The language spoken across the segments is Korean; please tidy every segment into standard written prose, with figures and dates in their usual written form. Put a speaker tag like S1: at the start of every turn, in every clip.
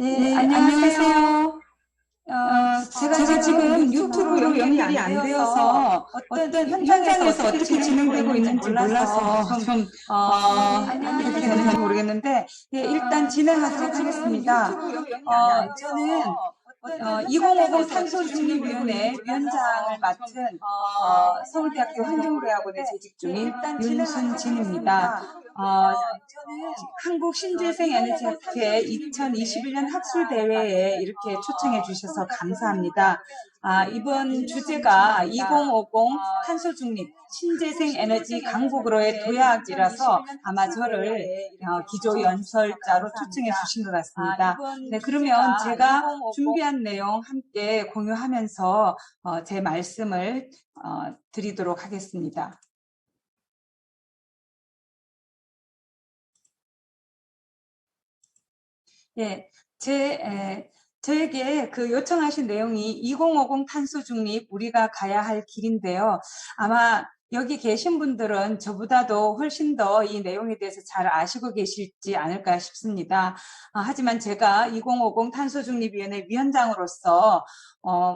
S1: 네,
S2: 안녕하세요.
S1: 안녕하세요. 제가 지금 유튜브로 연결이 안 되어서 어떤 현장에서 어떻게 진행되고 있는지 몰라서 좀 이렇게 되는지 모르겠는데, 예, 일단 진행하도록 하겠습니다. 저는 2050 탄소중립위원회 위원장을 맡은 서울대학교 환경노래학원에 재직 중인 윤순진입니다. 저는 한국신재생에너지학회 2021년 학술대회에 이렇게 초청해 주셔서 감사합니다. 이번 주제가 2050 탄소중립 신재생에너지 강국으로의 도약이라서 아마 저를 기조연설자로 초청해 주신 것 같습니다. 네, 그러면 제가 준비한 내용 함께 공유하면서 제 말씀을 드리도록 하겠습니다. 예, 저에게 그 요청하신 내용이 2050 탄소 중립 우리가 가야 할 길인데요. 아마 여기 계신 분들은 저보다도 훨씬 더 이 내용에 대해서 잘 아시고 계실지 않을까 싶습니다. 하지만 제가 2050 탄소중립위원회 위원장으로서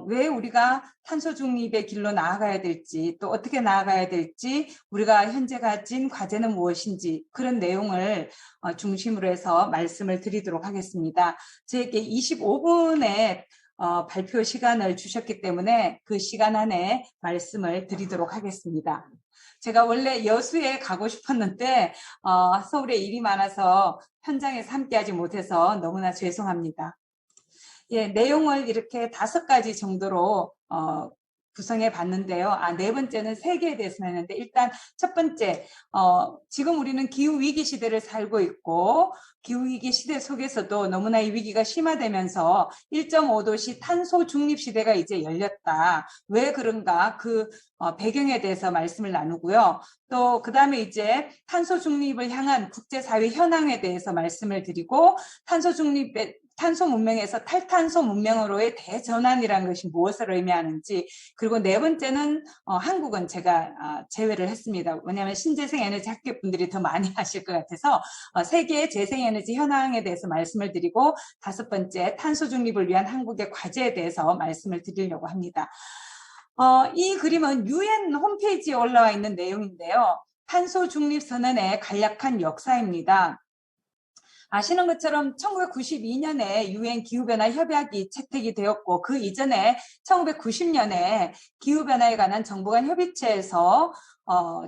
S1: 왜 우리가 탄소중립의 길로 나아가야 될지, 또 어떻게 나아가야 될지, 우리가 현재 가진 과제는 무엇인지 그런 내용을 중심으로 해서 말씀을 드리도록 하겠습니다. 저에게 25분의 발표 시간을 주셨기 때문에 그 시간 안에 말씀을 드리도록 하겠습니다. 제가 원래 여수에 가고 싶었는데 서울에 일이 많아서 현장에서 함께하지 못해서 너무나 죄송합니다. 예, 내용을 이렇게 5가지 정도로 구성해 봤는데요. 네 번째는 세계에 대해서 했는데, 일단 첫 번째, 지금 우리는 기후위기 시대를 살고 있고, 기후위기 시대 속에서도 너무나 이 위기가 심화되면서 1.5도씨 탄소 중립 시대가 이제 열렸다. 왜 그런가? 그 배경에 대해서 말씀을 나누고요. 또 그 다음에 이제 탄소 중립을 향한 국제사회 현황에 대해서 말씀을 드리고, 탄소 문명에서 탈탄소 문명으로의 대전환이라는 것이 무엇을 의미하는지, 그리고 네 번째는 한국은 제가 제외를 했습니다. 왜냐하면 신재생에너지 학교 분들이 더 많이 하실 것 같아서 세계의 재생에너지 현황에 대해서 말씀을 드리고, 5번째 탄소 중립을 위한 한국의 과제에 대해서 말씀을 드리려고 합니다. 이 그림은 UN 홈페이지에 올라와 있는 내용인데요. 탄소 중립 선언의 간략한 역사입니다. 아시는 것처럼 1992년에 UN 기후변화 협약이 채택이 되었고, 그 이전에 1990년에 기후변화에 관한 정부 간 협의체에서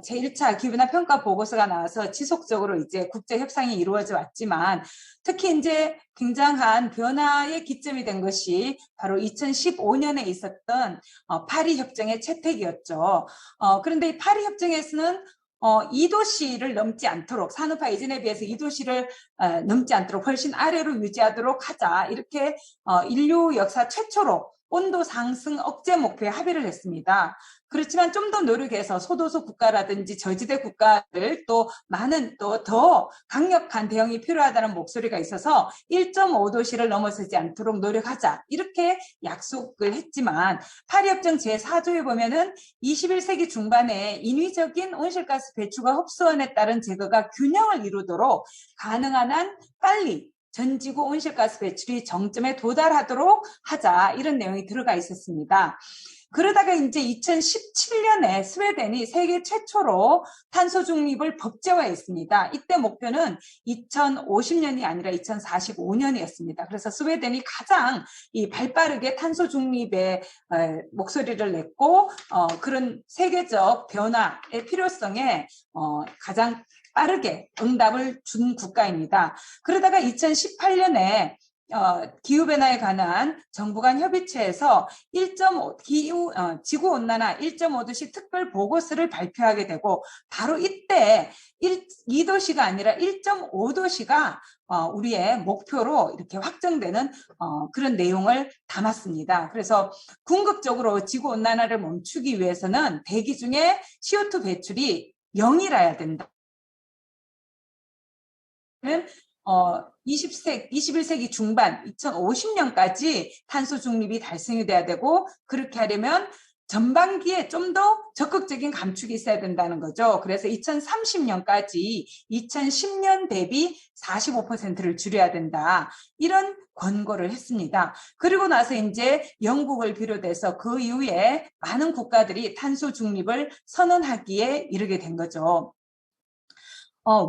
S1: 제1차 기후변화 평가 보고서가 나와서 지속적으로 이제 국제 협상이 이루어져 왔지만, 특히 이제 굉장한 변화의 기점이 된 것이 바로 2015년에 있었던 파리 협정의 채택이었죠. 그런데 이 파리 협정에서는 2도씨를 넘지 않도록, 산업화 이전에 비해서 2도씨를 넘지 않도록 훨씬 아래로 유지하도록 하자, 이렇게 인류 역사 최초로 온도 상승 억제 목표에 합의를 했습니다. 그렇지만 좀 더 노력해서 소도서 국가라든지 저지대 국가들, 또 많은 또 더 강력한 대응이 필요하다는 목소리가 있어서 1.5도씨를 넘어서지 않도록 노력하자, 이렇게 약속을 했지만, 파리협정 제4조에 보면은 21세기 중반에 인위적인 온실가스 배출과 흡수원에 따른 제거가 균형을 이루도록 가능한 한 빨리 전지구 온실가스 배출이 정점에 도달하도록 하자, 이런 내용이 들어가 있었습니다. 그러다가 이제 2017년에 스웨덴이 세계 최초로 탄소 중립을 법제화했습니다. 이때 목표는 2050년이 아니라 2045년이었습니다. 그래서 스웨덴이 가장 이 발빠르게 탄소 중립에 목소리를 냈고, 그런 세계적 변화의 필요성에 가장 빠르게 응답을 준 국가입니다. 그러다가 2018년에 기후변화에 관한 정부 간 협의체에서 지구온난화 1.5도씨 특별 보고서를 발표하게 되고, 바로 이때 2도씨가 아니라 1.5도씨가 우리의 목표로 이렇게 확정되는 그런 내용을 담았습니다. 그래서 궁극적으로 지구온난화를 멈추기 위해서는 대기 중에 CO2 배출이 0이라야 된다. 21세기 중반 2050년까지 탄소 중립이 달성이 돼야 되고, 그렇게 하려면 전반기에 좀 더 적극적인 감축이 있어야 된다는 거죠. 그래서 2030년까지 2010년 대비 45%를 줄여야 된다. 이런 권고를 했습니다. 그리고 나서 이제 영국을 비롯해서 그 이후에 많은 국가들이 탄소 중립을 선언하기에 이르게 된 거죠.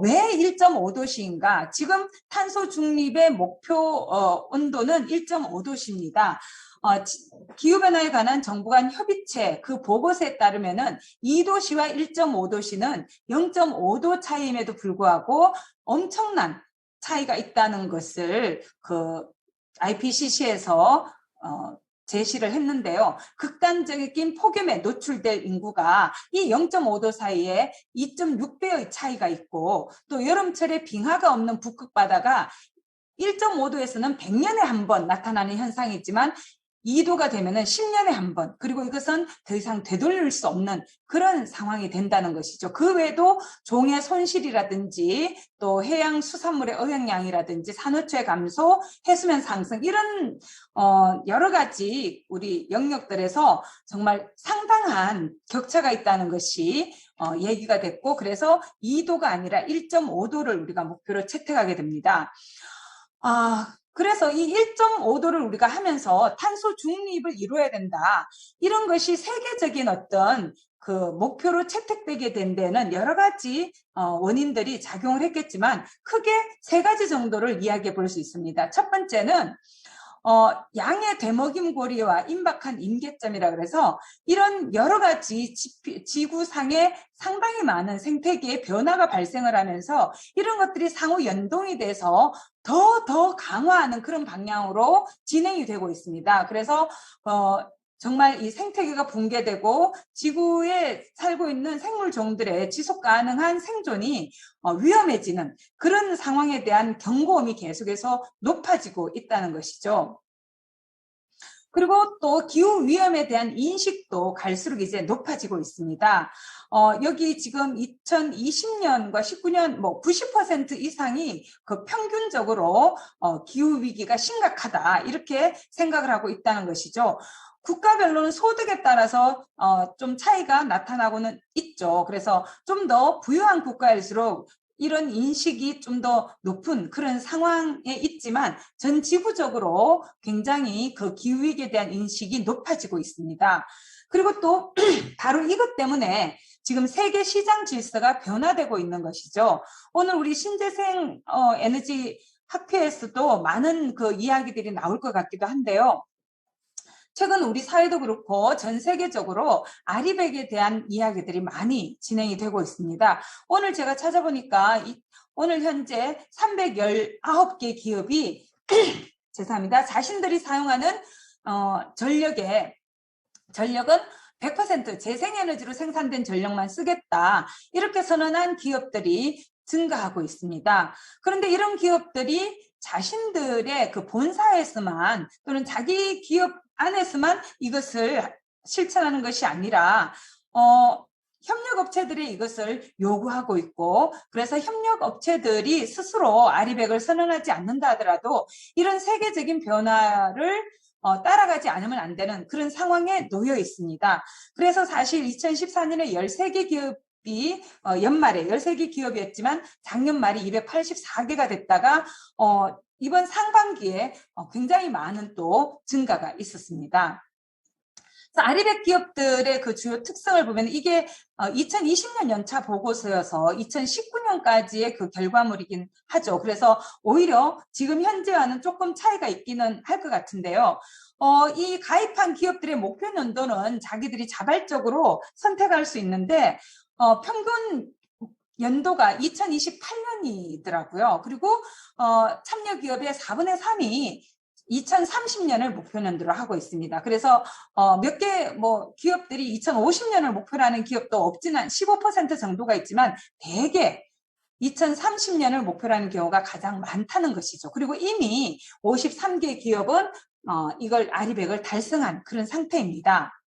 S1: 왜 1.5도씨인가? 지금 탄소 중립의 목표 온도는 1.5도씨입니다. 기후변화에 관한 정부 간 협의체 그 보고서에 따르면은 2도씨와 1.5도씨는 0.5도 차이임에도 불구하고 엄청난 차이가 있다는 것을 그 IPCC에서 제시를 했는데요. 극단적인 폭염에 노출될 인구가 이 0.5도 사이에 2.6배의 차이가 있고 또 여름철에 빙하가 없는 북극 바다가 1.5도에서는 100년에 한 번 나타나는 현상이 있지만 2도가 되면은 10년에 한 번, 그리고 이것은 더 이상 되돌릴 수 없는 그런 상황이 된다는 것이죠. 그 외에도 종의 손실이라든지 또 해양 수산물의 어획량이라든지 산호초의 감소, 해수면 상승 이런 여러 가지 우리 영역들에서 정말 상당한 격차가 있다는 것이 얘기가 됐고, 그래서 2도가 아니라 1.5도를 우리가 목표로 채택하게 됩니다. 그래서 이 1.5도를 우리가 하면서 탄소 중립을 이루어야 된다. 이런 것이 세계적인 어떤 그 목표로 채택되게 된 데는 여러 가지 원인들이 작용을 했겠지만 크게 세 가지 정도를 이야기해 볼 수 있습니다. 첫 번째는 양의 되먹임고리와 임박한 임계점이라 그래서 이런 여러 가지 지구상에 상당히 많은 생태계의 변화가 발생을 하면서 이런 것들이 상호 연동이 돼서 더 강화하는 그런 방향으로 진행이 되고 있습니다. 그래서 정말 이 생태계가 붕괴되고 지구에 살고 있는 생물종들의 지속 가능한 생존이 위험해지는 그런 상황에 대한 경고음이 계속해서 높아지고 있다는 것이죠. 그리고 또 기후 위험에 대한 인식도 갈수록 이제 높아지고 있습니다. 여기 지금 2020년과 19년 뭐 90% 이상이 그 평균적으로 기후 위기가 심각하다 이렇게 생각을 하고 있다는 것이죠. 국가별로는 소득에 따라서 좀 차이가 나타나고는 있죠. 그래서 좀 더 부유한 국가일수록 이런 인식이 좀 더 높은 그런 상황에 있지만 전 지구적으로 굉장히 그 기후위기에 대한 인식이 높아지고 있습니다. 그리고 또 바로 이것 때문에 지금 세계 시장 질서가 변화되고 있는 것이죠. 오늘 우리 신재생 에너지 학회에서도 많은 그 이야기들이 나올 것 같기도 한데요. 최근 우리 사회도 그렇고 전 세계적으로 아리백에 대한 이야기들이 많이 진행이 되고 있습니다. 오늘 제가 찾아보니까 오늘 현재 319개 기업이 죄송합니다. 자신들이 사용하는 전력은 100% 재생에너지로 생산된 전력만 쓰겠다. 이렇게 선언한 기업들이 증가하고 있습니다. 그런데 이런 기업들이 자신들의 그 본사에서만 또는 자기 기업 안에서만 이것을 실천하는 것이 아니라 협력업체들이 이것을 요구하고 있고, 그래서 협력업체들이 스스로 아리백을 선언하지 않는다 하더라도 이런 세계적인 변화를 따라가지 않으면 안 되는 그런 상황에 놓여 있습니다. 그래서 사실 2014년에 13개 기업이 연말에 13개 기업이었지만 작년 말에 284개가 됐다가 이번 상반기에 굉장히 많은 또 증가가 있었습니다. 아리백 기업들의 그 주요 특성을 보면 이게 2020년 연차 보고서여서 2019년까지의 그 결과물이긴 하죠. 그래서 오히려 지금 현재와는 조금 차이가 있기는 할 것 같은데요. 이 가입한 기업들의 목표 연도는 자기들이 자발적으로 선택할 수 있는데 평균 연도가 2028년이더라고요. 그리고 참여 기업의 4분의 3이 2030년을 목표 연도로 하고 있습니다. 그래서 몇 개 뭐 기업들이 2050년을 목표로 하는 기업도 없지는 15% 정도가 있지만 대개 2030년을 목표로 하는 경우가 가장 많다는 것이죠. 그리고 이미 53개 기업은 이걸 아리백을 달성한 그런 상태입니다.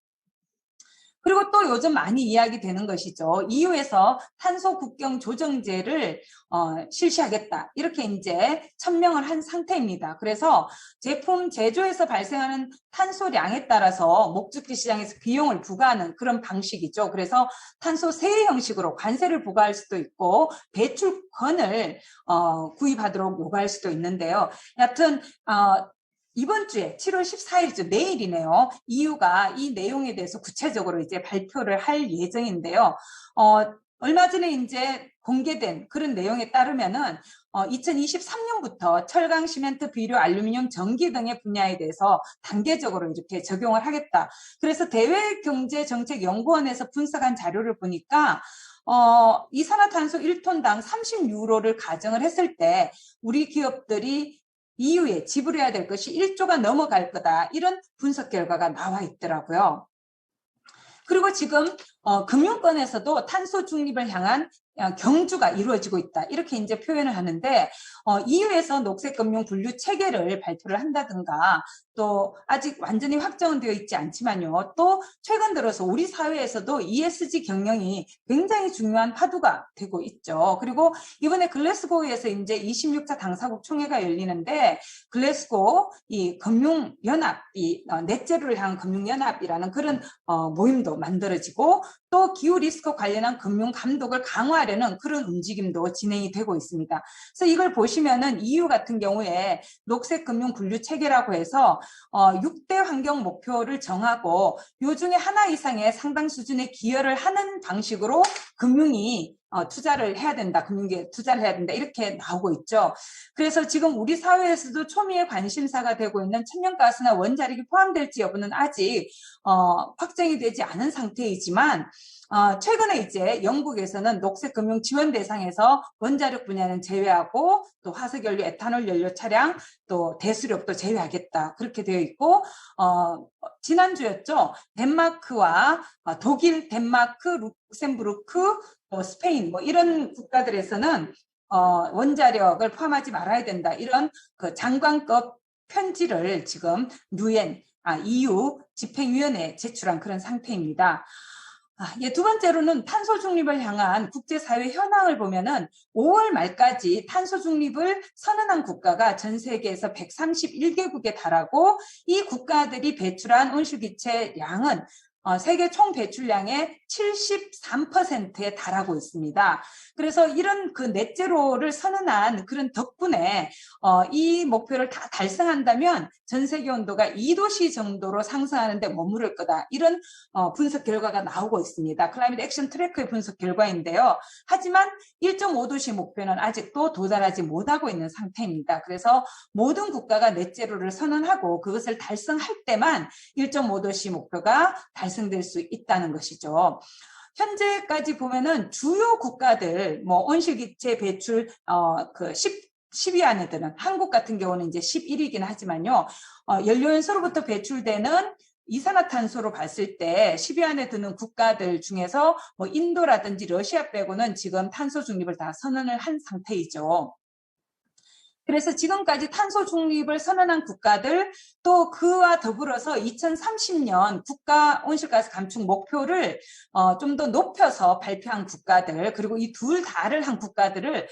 S1: 그리고 또 요즘 많이 이야기되는 것이죠. EU에서 탄소 국경 조정제를 실시하겠다. 이렇게 이제 천명을 한 상태입니다. 그래서 제품 제조에서 발생하는 탄소량에 따라서 목적지 시장에서 비용을 부과하는 그런 방식이죠. 그래서 탄소세 형식으로 관세를 부과할 수도 있고 배출권을 구입하도록 요구할 수도 있는데요. 여하튼 이번 주에 7월 14일이죠. 내일이네요. EU가 이 내용에 대해서 구체적으로 이제 발표를 할 예정인데요. 얼마 전에 이제 공개된 그런 내용에 따르면은 2023년부터 철강, 시멘트, 비료, 알루미늄, 전기 등의 분야에 대해서 단계적으로 이렇게 적용을 하겠다. 그래서 대외경제정책연구원에서 분석한 자료를 보니까 이산화탄소 1톤당 30유로를 가정을 했을 때 우리 기업들이 EU에 지불해야 될 것이 1조가 넘어갈 거다. 이런 분석 결과가 나와 있더라고요. 그리고 지금 금융권에서도 탄소 중립을 향한 경주가 이루어지고 있다. 이렇게 이제 표현을 하는데 EU에서 녹색금융 분류 체계를 발표를 한다든가 또 아직 완전히 확정은 되어 있지 않지만요. 또 최근 들어서 우리 사회에서도 ESG 경영이 굉장히 중요한 화두가 되고 있죠. 그리고 이번에 글래스고에서 이제 26차 당사국 총회가 열리는데 글래스고 이 금융연합, 이 넷제로를 향한 금융연합이라는 그런 모임도 만들어지고 또 기후 리스크 관련한 금융 감독을 강화하려는 그런 움직임도 진행이 되고 있습니다. 그래서 이걸 보시면은 EU 같은 경우에 녹색 금융 분류 체계라고 해서 6대 환경 목표를 정하고 요 중에 하나 이상의 상당 수준의 기여를 하는 방식으로 금융이 투자를 해야 된다. 금융계에 투자를 해야 된다. 이렇게 나오고 있죠. 그래서 지금 우리 사회에서도 초미의 관심사가 되고 있는 천연가스나 원자력이 포함될지 여부는 아직 확정이 되지 않은 상태이지만 최근에 이제 영국에서는 녹색금융 지원 대상에서 원자력 분야는 제외하고 또 화석연료, 에탄올 연료 차량, 또 대수력도 제외하겠다. 그렇게 되어 있고 지난주였죠. 덴마크와 독일, 덴마크, 룩셈부르크, 스페인 뭐 이런 국가들에서는 원자력을 포함하지 말아야 된다. 이런 그 장관급 편지를 지금 EU 집행위원회에 제출한 그런 상태입니다. 두 번째로는 탄소 중립을 향한 국제사회 현황을 보면은 5월 말까지 탄소 중립을 선언한 국가가 전 세계에서 131개국에 달하고 이 국가들이 배출한 온실기체 양은 세계 총 배출량의 73%에 달하고 있습니다. 그래서 이런 그 넷제로를 선언한 그런 덕분에 이 목표를 다 달성한다면 전 세계 온도가 2도씨 정도로 상승하는데 머무를 거다. 이런 분석 결과가 나오고 있습니다. 클라이밋 액션 트래커의 분석 결과인데요. 하지만 1.5도씨 목표는 아직도 도달하지 못하고 있는 상태입니다. 그래서 모든 국가가 넷제로를 선언하고 그것을 달성할 때만 1.5도씨 목표가 달성될 수 있다는 것이죠. 현재까지 보면은 주요 국가들 뭐 온실기체 배출 10위 안에 드는 한국 같은 경우는 이제 11위이긴 하지만요. 연료연소로부터 배출되는 이산화탄소로 봤을 때 10위 안에 드는 국가들 중에서 뭐 인도라든지 러시아 빼고는 지금 탄소 중립을 다 선언을 한 상태이죠. 그래서 지금까지 탄소 중립을 선언한 국가들 또 그와 더불어서 2030년 국가 온실가스 감축 목표를 좀 더 높여서 발표한 국가들 그리고 이 둘 다를 한 국가들을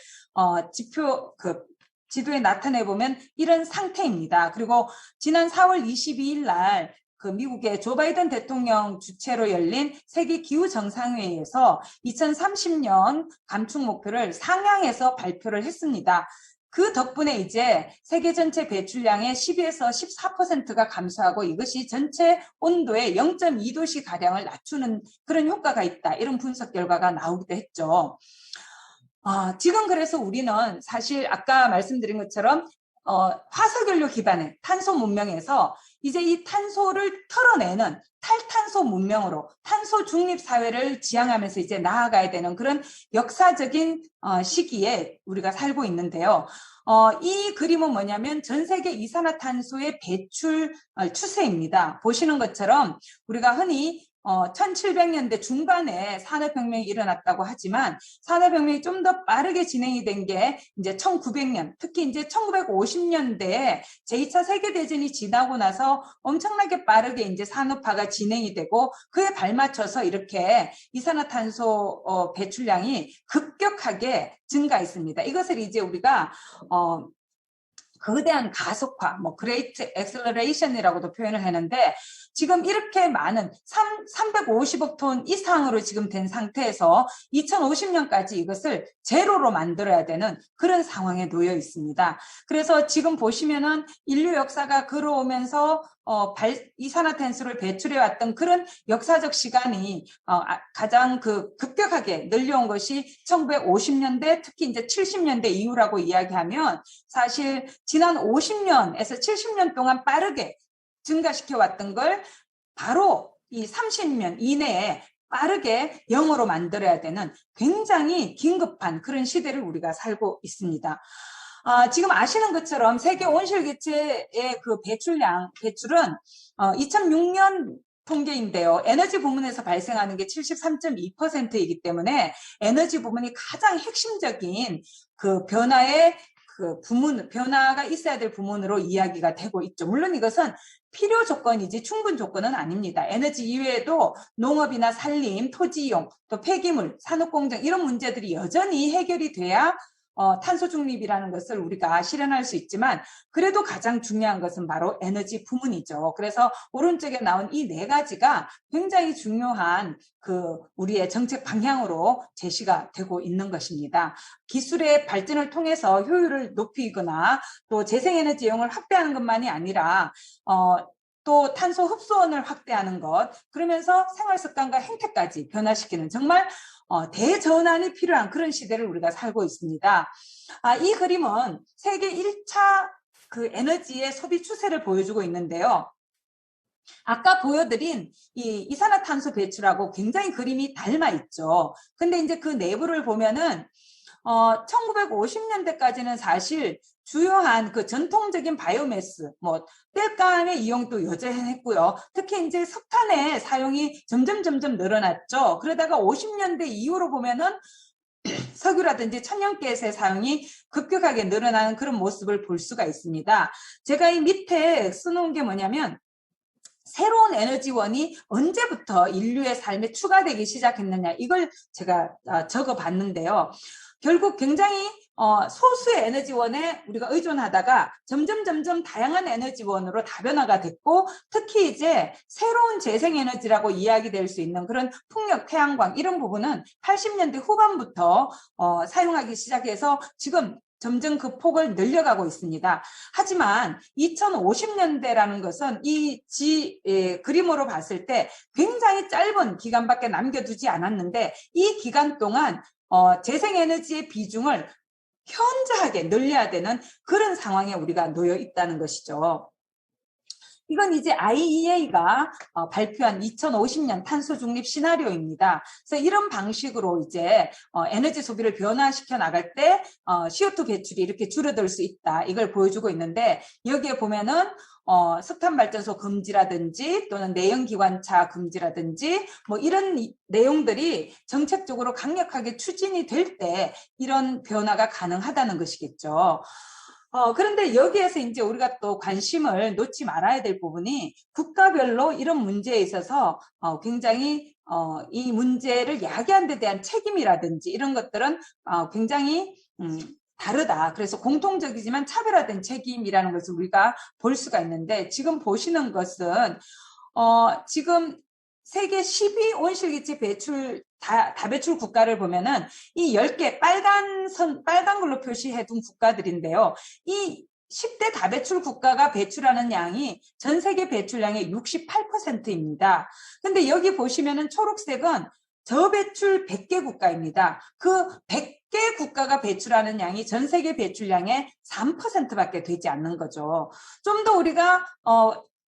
S1: 지도에 나타내 보면 이런 상태입니다. 그리고 지난 4월 22일 날 그 미국의 조 바이든 대통령 주최로 열린 세계 기후 정상회의에서 2030년 감축 목표를 상향해서 발표를 했습니다. 그 덕분에 이제 세계 전체 배출량의 12에서 14%가 감소하고 이것이 전체 온도의 0.2도씨 가량을 낮추는 그런 효과가 있다. 이런 분석 결과가 나오기도 했죠. 지금 그래서 우리는 사실 아까 말씀드린 것처럼 화석연료 기반의 탄소 문명에서 이제 이 탄소를 털어내는 탈탄소 문명으로 탄소 중립 사회를 지향하면서 이제 나아가야 되는 그런 역사적인 시기에 우리가 살고 있는데요. 이 그림은 뭐냐면 전 세계 이산화탄소의 배출 추세입니다. 보시는 것처럼 우리가 흔히 1700년대 중반에 산업혁명이 일어났다고 하지만 산업혁명이 좀 더 빠르게 진행이 된 게 이제 1900년, 특히 이제 1950년대에 제2차 세계대전이 지나고 나서 엄청나게 빠르게 이제 산업화가 진행이 되고 그에 발맞춰서 이렇게 이산화탄소 배출량이 급격하게 증가했습니다. 이것을 이제 우리가 거대한 가속화, Great Acceleration이라고도 표현을 하는데 지금 이렇게 많은 350억 톤 이상으로 지금 된 상태에서 2050년까지 이것을 제로로 만들어야 되는 그런 상황에 놓여 있습니다. 그래서 지금 보시면은 인류 역사가 걸어오면서 이산화탄소를 배출해왔던 그런 역사적 시간이 가장 급격하게 늘려온 것이 1950년대, 특히 이제 70년대 이후라고 이야기하면 사실 지난 50년에서 70년 동안 빠르게 증가시켜 왔던 걸 바로 이 30년 이내에 빠르게 0으로 만들어야 되는 굉장히 긴급한 그런 시대를 우리가 살고 있습니다. 지금 아시는 것처럼 세계 온실기체의 그 배출은 2006년 통계인데요. 에너지 부문에서 발생하는 게 73.2%이기 때문에 에너지 부문이 가장 핵심적인 그 변화가 있어야 될 부문으로 이야기가 되고 있죠. 물론 이것은 필요 조건이지 충분 조건은 아닙니다. 에너지 이외에도 농업이나 산림, 토지 이용, 또 폐기물, 산업공정 이런 문제들이 여전히 해결이 돼야 탄소 중립이라는 것을 우리가 실현할 수 있지만 그래도 가장 중요한 것은 바로 에너지 부문이죠. 그래서 오른쪽에 나온 이 네 가지가 굉장히 중요한 우리의 정책 방향으로 제시가 되고 있는 것입니다. 기술의 발전을 통해서 효율을 높이거나 또 재생에너지 이용을 확대하는 것만이 아니라 또 탄소 흡수원을 확대하는 것, 그러면서 생활습관과 행태까지 변화시키는 정말 대전환이 필요한 그런 시대를 우리가 살고 있습니다. 이 그림은 세계 1차 그 에너지의 소비 추세를 보여주고 있는데요. 아까 보여드린 이 이산화탄소 배출하고 굉장히 그림이 닮아 있죠. 근데 이제 그 내부를 보면은 1950년대까지는 사실 주요한 그 전통적인 바이오매스, 땔감의 이용도 여전히 했고요. 특히 이제 석탄의 사용이 점점 늘어났죠. 그러다가 50년대 이후로 보면은 석유라든지 천연가스의 사용이 급격하게 늘어나는 그런 모습을 볼 수가 있습니다. 제가 이 밑에 써놓은 게 뭐냐면 새로운 에너지원이 언제부터 인류의 삶에 추가되기 시작했느냐 이걸 제가 적어봤는데요. 결국 굉장히 소수의 에너지원에 우리가 의존하다가 점점 다양한 에너지원으로 다변화가 됐고 특히 이제 새로운 재생에너지라고 이야기될 수 있는 그런 풍력, 태양광 이런 부분은 80년대 후반부터 사용하기 시작해서 지금 점점 그 폭을 늘려가고 있습니다. 하지만 2050년대라는 것은 그림으로 봤을 때 굉장히 짧은 기간밖에 남겨두지 않았는데 이 기간 동안 재생에너지의 비중을 현저하게 늘려야 되는 그런 상황에 우리가 놓여 있다는 것이죠. 이건 이제 IEA가 발표한 2050년 탄소 중립 시나리오입니다. 그래서 이런 방식으로 이제 에너지 소비를 변화시켜 나갈 때 CO2 배출이 이렇게 줄어들 수 있다. 이걸 보여주고 있는데 여기에 보면은 석탄 발전소 금지라든지 또는 내연기관차 금지라든지 이런 내용들이 정책적으로 강력하게 추진이 될 때 이런 변화가 가능하다는 것이겠죠. 그런데 여기에서 이제 우리가 또 관심을 놓지 말아야 될 부분이 국가별로 이런 문제에 있어서 굉장히 이 문제를 야기한 데 대한 책임이라든지 이런 것들은 굉장히 다르다. 그래서 공통적이지만 차별화된 책임이라는 것을 우리가 볼 수가 있는데 지금 보시는 것은 지금 세계 10위 온실기체 다배출 국가를 보면은 이 10개 빨간 걸로 표시해 둔 국가들인데요. 이 10대 다배출 국가가 배출하는 양이 전 세계 배출량의 68%입니다. 근데 여기 보시면은 초록색은 저배출 100개 국가입니다. 그 100개 국가가 배출하는 양이 전 세계 배출량의 3%밖에 되지 않는 거죠. 좀 더 우리가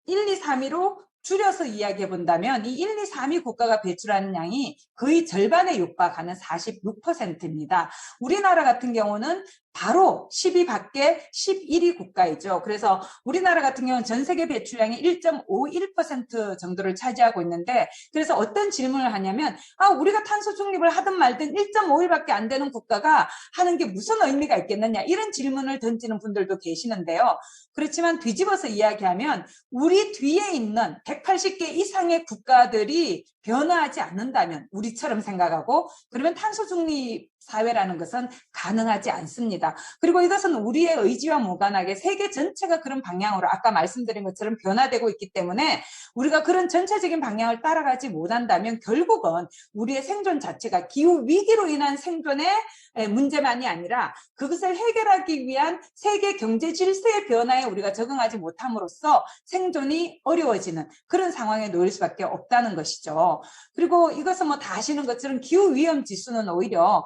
S1: 1, 2, 3위로 줄여서 이야기해 본다면 이 1, 2, 3위 국가가 배출하는 양이 거의 절반에 육박하는 46%입니다. 우리나라 같은 경우는 바로 10위 밖에 11위 국가이죠. 그래서 우리나라 같은 경우는 전 세계 배출량의 1.51% 정도를 차지하고 있는데, 그래서 어떤 질문을 하냐면 우리가 탄소 중립을 하든 말든 1.51밖에 안 되는 국가가 하는 게 무슨 의미가 있겠느냐, 이런 질문을 던지는 분들도 계시는데요. 그렇지만 뒤집어서 이야기하면 우리 뒤에 있는 180개 이상의 국가들이 변화하지 않는다면, 우리처럼 생각하고, 그러면 탄소 중립 사회라는 것은 가능하지 않습니다. 그리고 이것은 우리의 의지와 무관하게 세계 전체가 그런 방향으로 아까 말씀드린 것처럼 변화되고 있기 때문에 우리가 그런 전체적인 방향을 따라가지 못한다면 결국은 우리의 생존 자체가 기후 위기로 인한 생존의 문제만이 아니라 그것을 해결하기 위한 세계 경제 질서의 변화에 우리가 적응하지 못함으로써 생존이 어려워지는 그런 상황에 놓일 수밖에 없다는 것이죠. 그리고 이것은 뭐 다 아시는 것처럼 기후 위험 지수는 오히려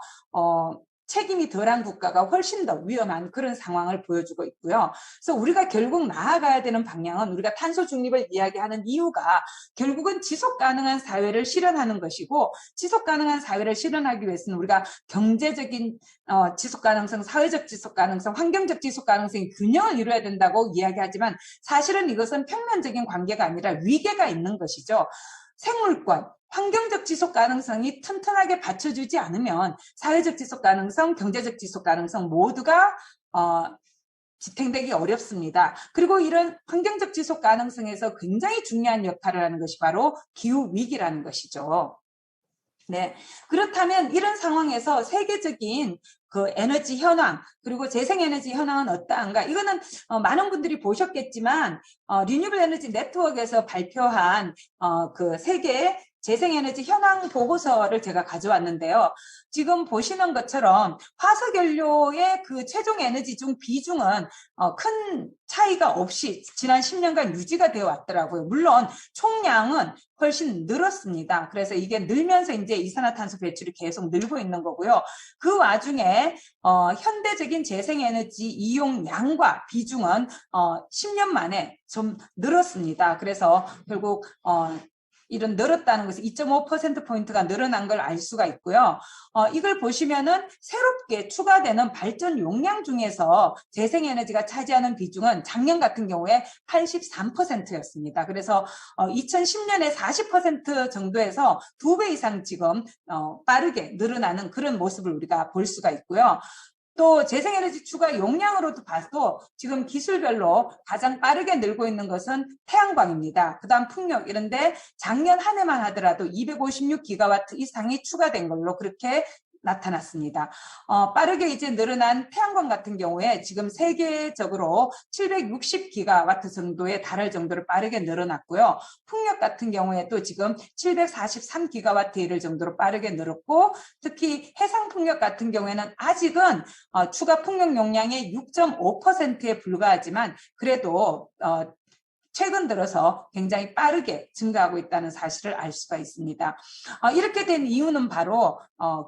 S1: 책임이 덜한 국가가 훨씬 더 위험한 그런 상황을 보여주고 있고요. 그래서 우리가 결국 나아가야 되는 방향은, 우리가 탄소 중립을 이야기하는 이유가 결국은 지속 가능한 사회를 실현하는 것이고, 지속 가능한 사회를 실현하기 위해서는 우리가 경제적인 지속 가능성, 사회적 지속 가능성, 환경적 지속 가능성의 균형을 이루어야 된다고 이야기하지만 사실은 이것은 평면적인 관계가 아니라 위계가 있는 것이죠. 생물권, 환경적 지속 가능성이 튼튼하게 받쳐주지 않으면 사회적 지속 가능성, 경제적 지속 가능성 모두가 지탱되기 어렵습니다. 그리고 이런 환경적 지속 가능성에서 굉장히 중요한 역할을 하는 것이 바로 기후 위기라는 것이죠. 네, 그렇다면 이런 상황에서 세계적인 그 에너지 현황, 그리고 재생에너지 현황은 어떠한가? 이거는 많은 분들이 보셨겠지만 리뉴블 에너지 네트워크에서 발표한 그 세계 재생에너지 현황 보고서를 제가 가져왔는데요. 지금 보시는 것처럼 화석연료의 그 최종 에너지 중 비중은 큰 차이가 없이 지난 10년간 유지가 되어 왔더라고요. 물론 총량은 훨씬 늘었습니다. 그래서 이게 늘면서 이제 이산화탄소 배출이 계속 늘고 있는 거고요. 그 와중에 현대적인 재생에너지 이용량과 비중은 10년 만에 좀 늘었습니다. 그래서 결국 이런 늘었다는 것은 2.5%포인트가 늘어난 걸 알 수가 있고요. 이걸 보시면은 새롭게 추가되는 발전 용량 중에서 재생에너지가 차지하는 비중은 작년 같은 경우에 83%였습니다. 그래서 2010년에 40% 정도에서 2배 이상 지금 빠르게 늘어나는 그런 모습을 우리가 볼 수가 있고요. 또 재생에너지 추가 용량으로도 봐도 지금 기술별로 가장 빠르게 늘고 있는 것은 태양광입니다. 그 다음 풍력, 이런데 작년 한 해만 하더라도 256기가와트 이상이 추가된 걸로 그렇게 나타났습니다. 빠르게 이제 늘어난 태양광 같은 경우에 지금 세계적으로 760기가와트 정도에 달할 정도로 빠르게 늘어났고요. 풍력 같은 경우에도 지금 743기가와트에 이를 정도로 빠르게 늘었고, 특히 해상 풍력 같은 경우에는 아직은 추가 풍력 용량의 6.5%에 불과하지만 그래도 최근 들어서 굉장히 빠르게 증가하고 있다는 사실을 알 수가 있습니다. 이렇게 된 이유는 바로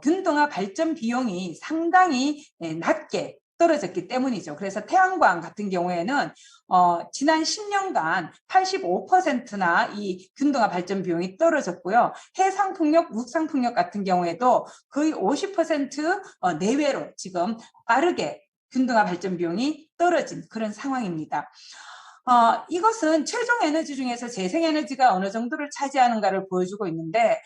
S1: 균등화 발전 비용이 상당히 낮게 떨어졌기 때문이죠. 그래서 태양광 같은 경우에는 지난 10년간 85%나 이 균등화 발전 비용이 떨어졌고요. 해상풍력, 육상풍력 같은 경우에도 거의 50% 내외로 지금 빠르게 균등화 발전 비용이 떨어진 그런 상황입니다. 이것은 최종 에너지 중에서 재생에너지가 어느 정도를 차지하는가를 보여주고 있는데,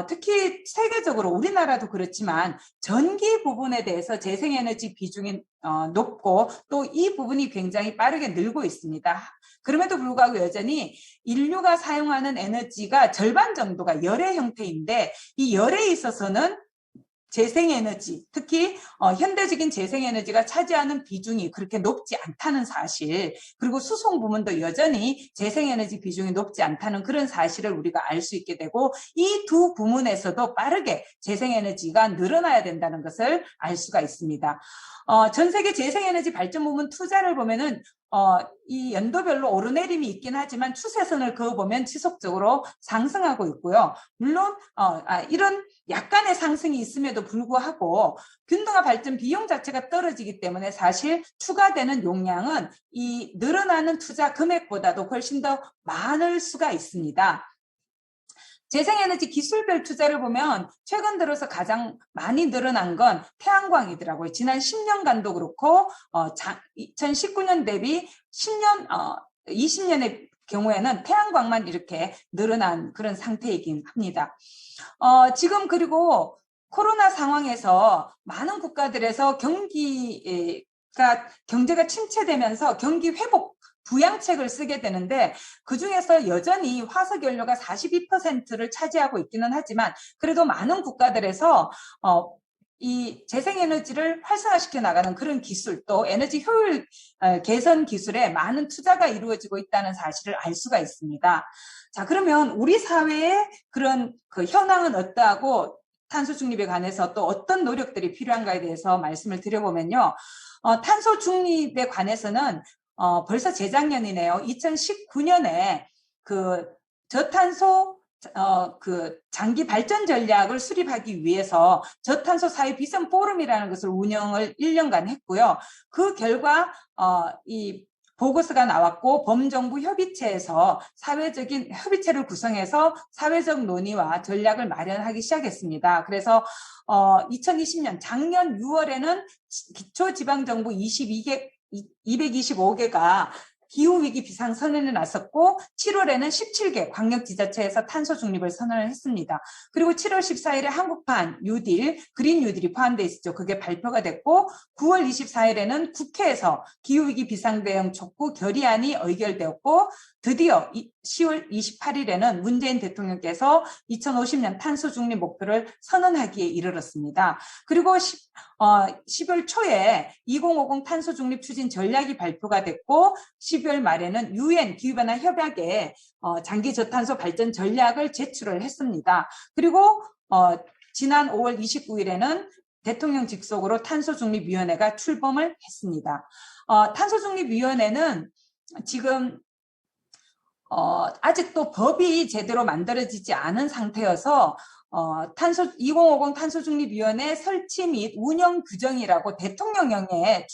S1: 특히 세계적으로 우리나라도 그렇지만 전기 부분에 대해서 재생에너지 비중이 높고 또 이 부분이 굉장히 빠르게 늘고 있습니다. 그럼에도 불구하고 여전히 인류가 사용하는 에너지가 절반 정도가 열의 형태인데, 이 열에 있어서는 재생에너지, 특히 현대적인 재생에너지가 차지하는 비중이 그렇게 높지 않다는 사실, 그리고 수송 부문도 여전히 재생에너지 비중이 높지 않다는 그런 사실을 우리가 알 수 있게 되고, 이 두 부문에서도 빠르게 재생에너지가 늘어나야 된다는 것을 알 수가 있습니다. 전 세계 재생에너지 발전 부문 투자를 보면은 이 연도별로 오르내림이 있긴 하지만 추세선을 그어보면 지속적으로 상승하고 있고요. 물론 이런 약간의 상승이 있음에도 불구하고 균등화 발전 비용 자체가 떨어지기 때문에 사실 추가되는 용량은 이 늘어나는 투자 금액보다도 훨씬 더 많을 수가 있습니다. 재생에너지 기술별 투자를 보면 최근 들어서 가장 많이 늘어난 건 태양광이더라고요. 지난 10년간도 그렇고 2019년 대비 10년, 20년의 경우에는 태양광만 이렇게 늘어난 그런 상태이긴 합니다. 지금 그리고 코로나 상황에서 많은 국가들에서 경제가 침체되면서 경기 회복 부양책을 쓰게 되는데 그중에서 여전히 화석연료가 42%를 차지하고 있기는 하지만 그래도 많은 국가들에서 이 재생에너지를 활성화시켜 나가는 그런 기술 또 에너지 효율 개선 기술에 많은 투자가 이루어지고 있다는 사실을 알 수가 있습니다. 자, 그러면 우리 사회의 그런 그 현황은 어떠하고 탄소 중립에 관해서 또 어떤 노력들이 필요한가에 대해서 말씀을 드려보면요. 탄소 중립에 관해서는 벌써 재작년이네요. 2019년에 그 저탄소 그 장기 발전 전략을 수립하기 위해서 저탄소 사회 비전 포럼이라는 것을 운영을 1년간 했고요. 그 결과 이 보고서가 나왔고 범정부 협의체에서 사회적인 협의체를 구성해서 사회적 논의와 전략을 마련하기 시작했습니다. 그래서 2020년 작년 6월에는 기초지방정부 225개가 기후위기 비상선언에 나섰고 7월에는 17개 광역지자체에서 탄소 중립을 선언을 했습니다. 그리고 7월 14일에 한국판 뉴딜, 그린 뉴딜이 포함되어 있었죠. 그게 발표가 됐고 9월 24일에는 국회에서 기후위기 비상대응 촉구 결의안이 의결되었고 드디어 10월 28일에는 문재인 대통령께서 2050년 탄소 중립 목표를 선언하기에 이르렀습니다. 그리고 10월 초에 2050 탄소 중립 추진 전략이 발표가 됐고 12월 말에는 UN 기후변화 협약에 장기 저탄소 발전 전략을 제출을 했습니다. 그리고 지난 5월 29일에는 대통령 직속으로 탄소중립위원회가 출범을 했습니다. 탄소중립위원회는 지금 아직도 법이 제대로 만들어지지 않은 상태여서 2050 탄소중립위원회 설치 및 운영 규정이라고 대통령령에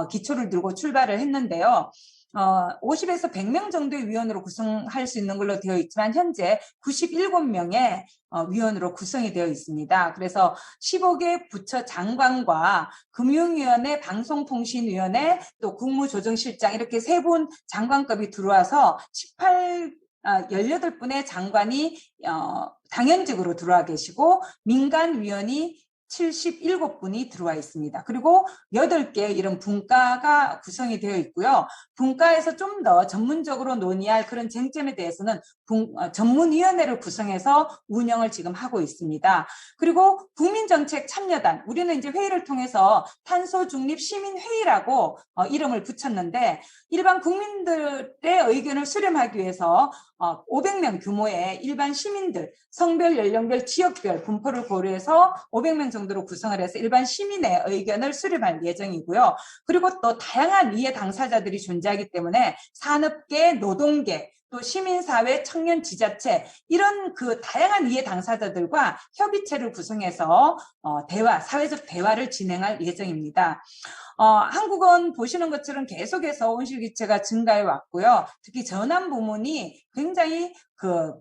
S1: 기초를 두고 출발을 했는데요. 50에서 100명 정도의 위원으로 구성할 수 있는 걸로 되어 있지만 현재 97명의 위원으로 구성이 되어 있습니다. 그래서 15개 부처 장관과 금융위원회, 방송통신위원회, 또 국무조정실장 이렇게 세 분 장관급이 들어와서 18분의 장관이 당연직으로 들어와 계시고 민간위원이 77분이 들어와 있습니다. 그리고 8개 이런 분과가 구성이 되어 있고요. 분과에서 좀 더 전문적으로 논의할 그런 쟁점에 대해서는 전문위원회를 구성해서 운영을 지금 하고 있습니다. 그리고 국민정책 참여단, 우리는 이제 회의를 통해서 탄소중립시민회의라고 이름을 붙였는데 일반 국민들의 의견을 수렴하기 위해서 500명 규모의 일반 시민들, 성별, 연령별, 지역별 분포를 고려해서 500명 정도로 구성을 해서 일반 시민의 의견을 수렴할 예정이고요. 그리고 또 다양한 이해 당사자들이 존재하기 때문에 산업계, 노동계, 또 시민사회, 청년 지자체 이런 그 다양한 이해 당사자들과 협의체를 구성해서 사회적 대화를 진행할 예정입니다. 한국은 보시는 것처럼 계속해서 온실기체가 증가해 왔고요. 특히 전환 부문이 굉장히 그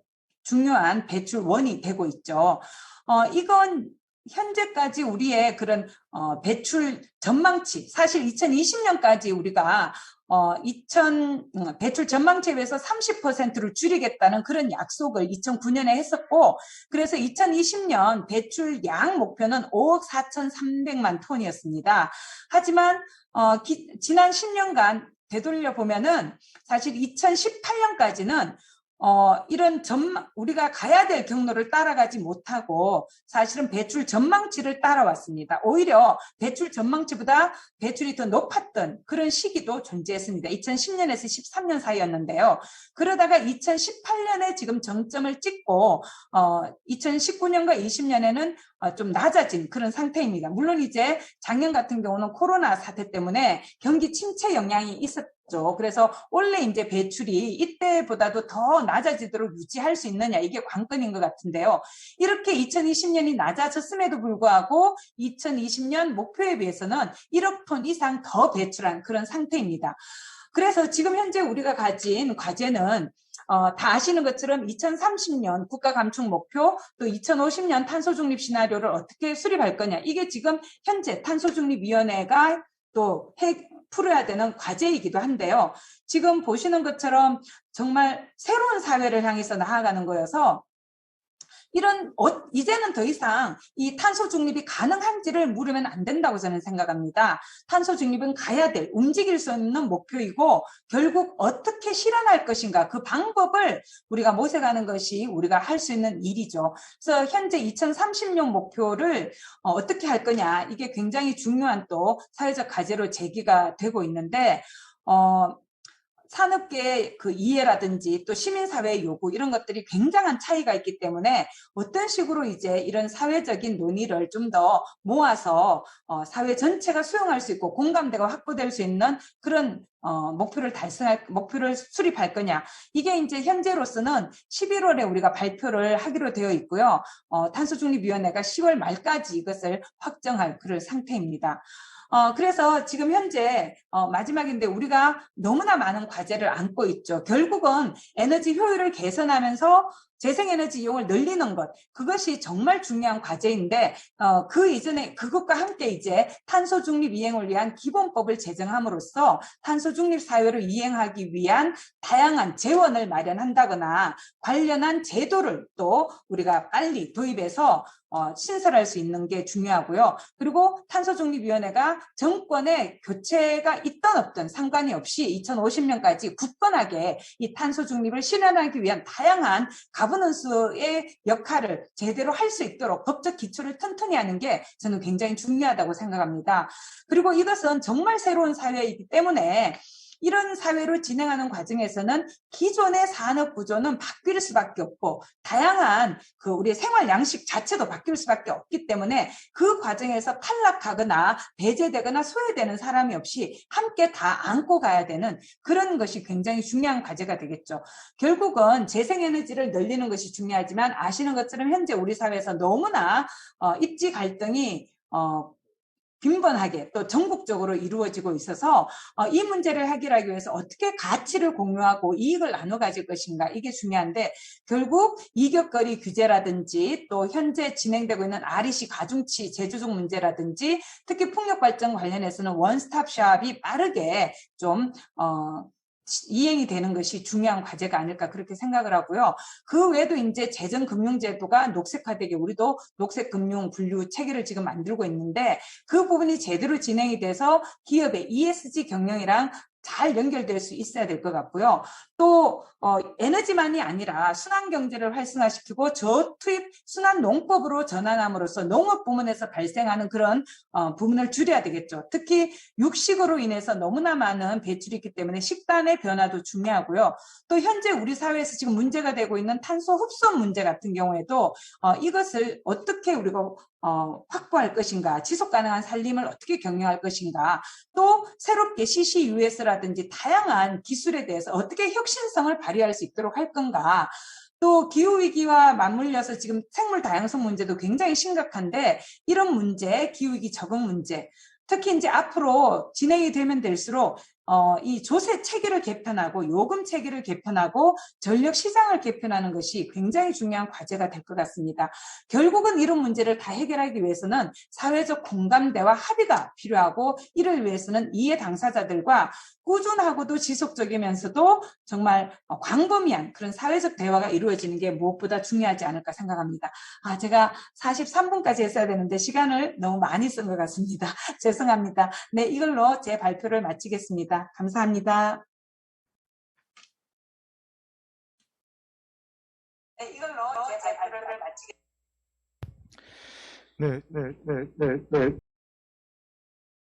S1: 중요한 배출원이 되고 있죠. 이건 현재까지 우리의 그런 배출 전망치, 사실 2020년까지 우리가 배출 전망치에 비해서 30%를 줄이겠다는 그런 약속을 2009년에 했었고, 그래서 2020년 배출 양 목표는 5억 4,300만 톤이었습니다. 하지만 지난 10년간 되돌려 보면은 사실 2018년까지는 이런 우리가 가야 될 경로를 따라가지 못하고 사실은 배출 전망치를 따라왔습니다. 오히려 배출 전망치보다 배출이 더 높았던 그런 시기도 존재했습니다. 2010년에서 13년 사이였는데요. 그러다가 2018년에 지금 정점을 찍고 2019년과 20년에는 좀 낮아진 그런 상태입니다. 물론 이제 작년 같은 경우는 코로나 사태 때문에 경기 침체 영향이 있었죠. 그래서 원래 이제 배출이 이때보다도 더 낮아지도록 유지할 수 있느냐 이게 관건인 것 같은데요. 이렇게 2020년이 낮아졌음에도 불구하고 2020년 목표에 비해서는 1억 톤 이상 더 배출한 그런 상태입니다. 그래서 지금 현재 우리가 가진 과제는 다 아시는 것처럼 2030년 국가 감축 목표, 또 2050년 탄소 중립 시나리오를 어떻게 수립할 거냐. 이게 지금 현재 탄소 중립 위원회가 또 풀어야 되는 과제이기도 한데요. 지금 보시는 것처럼 정말 새로운 사회를 향해서 나아가는 거여서 이제는 더 이상 이 탄소 중립이 가능한지를 물으면 안 된다고 저는 생각합니다. 탄소 중립은 가야 될, 움직일 수 있는 목표이고 결국 어떻게 실현할 것인가 그 방법을 우리가 모색하는 것이 우리가 할 수 있는 일이죠. 그래서 현재 2030년 목표를 어떻게 할 거냐 이게 굉장히 중요한 또 사회적 과제로 제기가 되고 있는데 산업계의 그 이해라든지 또 시민사회의 요구 이런 것들이 굉장한 차이가 있기 때문에 어떤 식으로 이제 이런 사회적인 논의를 좀 더 모아서 사회 전체가 수용할 수 있고 공감대가 확보될 수 있는 그런 목표를 수립할 거냐. 이게 이제 현재로서는 11월에 우리가 발표를 하기로 되어 있고요. 탄소중립위원회가 10월 말까지 이것을 확정할 그런 상태입니다. 그래서 지금 현재 마지막인데 우리가 너무나 많은 과제를 안고 있죠. 결국은 에너지 효율을 개선하면서 재생에너지 이용을 늘리는 것, 그것이 정말 중요한 과제인데 그 이전에 그것과 함께 이제 탄소 중립 이행을 위한 기본법을 제정함으로써 탄소 중립 사회를 이행하기 위한 다양한 재원을 마련한다거나 관련한 제도를 또 우리가 빨리 도입해서 신설할 수 있는 게 중요하고요. 그리고 탄소중립위원회가 정권의 교체가 있든 없든 상관이 없이 2050년까지 굳건하게 이 탄소중립을 실현하기 위한 다양한 가버넌스의 역할을 제대로 할 수 있도록 법적 기초를 튼튼히 하는 게 저는 굉장히 중요하다고 생각합니다. 그리고 이것은 정말 새로운 사회이기 때문에 이런 사회로 진행하는 과정에서는 기존의 산업 구조는 바뀔 수밖에 없고 다양한 우리의 생활 양식 자체도 바뀔 수밖에 없기 때문에 그 과정에서 탈락하거나 배제되거나 소외되는 사람이 없이 함께 다 안고 가야 되는 그런 것이 굉장히 중요한 과제가 되겠죠. 결국은 재생에너지를 늘리는 것이 중요하지만 아시는 것처럼 현재 우리 사회에서 너무나 입지 갈등이 빈번하게 또 전국적으로 이루어지고 있어서 이 문제를 해결하기 위해서 어떻게 가치를 공유하고 이익을 나눠 가질 것인가 이게 중요한데 결국 이격거리 규제라든지 또 현재 진행되고 있는 REC 가중치 제조종 문제라든지 특히 풍력 발전 관련해서는 원스톱샵이 빠르게 좀 이행이 되는 것이 중요한 과제가 아닐까 그렇게 생각을 하고요. 그 외에도 이제 재정금융제도가 녹색화되게 우리도 녹색금융 분류 체계를 지금 만들고 있는데 그 부분이 제대로 진행이 돼서 기업의 ESG 경영이랑 잘 연결될 수 있어야 될 것 같고요. 또 에너지만이 아니라 순환경제를 활성화시키고 저투입 순환농법으로 전환함으로써 농업 부문에서 발생하는 그런 부분을 줄여야 되겠죠. 특히 육식으로 인해서 너무나 많은 배출이 있기 때문에 식단의 변화도 중요하고요. 또 현재 우리 사회에서 지금 문제가 되고 있는 탄소 흡수 문제 같은 경우에도 이것을 어떻게 우리가 확보할 것인가, 지속 가능한 살림을 어떻게 경영할 것인가, 또 새롭게 CCUS라든지 다양한 기술에 대해서 어떻게 혁신성을 발휘할 수 있도록 할 건가, 또 기후위기와 맞물려서 지금 생물 다양성 문제도 굉장히 심각한데 이런 문제, 기후위기 적응 문제, 특히 이제 앞으로 진행이 되면 될수록 이 조세 체계를 개편하고 요금 체계를 개편하고 전력 시장을 개편하는 것이 굉장히 중요한 과제가 될 것 같습니다. 결국은 이런 문제를 다 해결하기 위해서는 사회적 공감대와 합의가 필요하고 이를 위해서는 이해 당사자들과 꾸준하고도 지속적이면서도 정말 광범위한 그런 사회적 대화가 이루어지는 게 무엇보다 중요하지 않을까 생각합니다. 제가 43분까지 했어야 되는데 시간을 너무 많이 쓴 것 같습니다. 죄송합니다. 네, 이걸로 제 발표를 마치겠습니다. 감사합니다. 네, 이걸로 제 발표를 마치겠습니다.
S2: 네.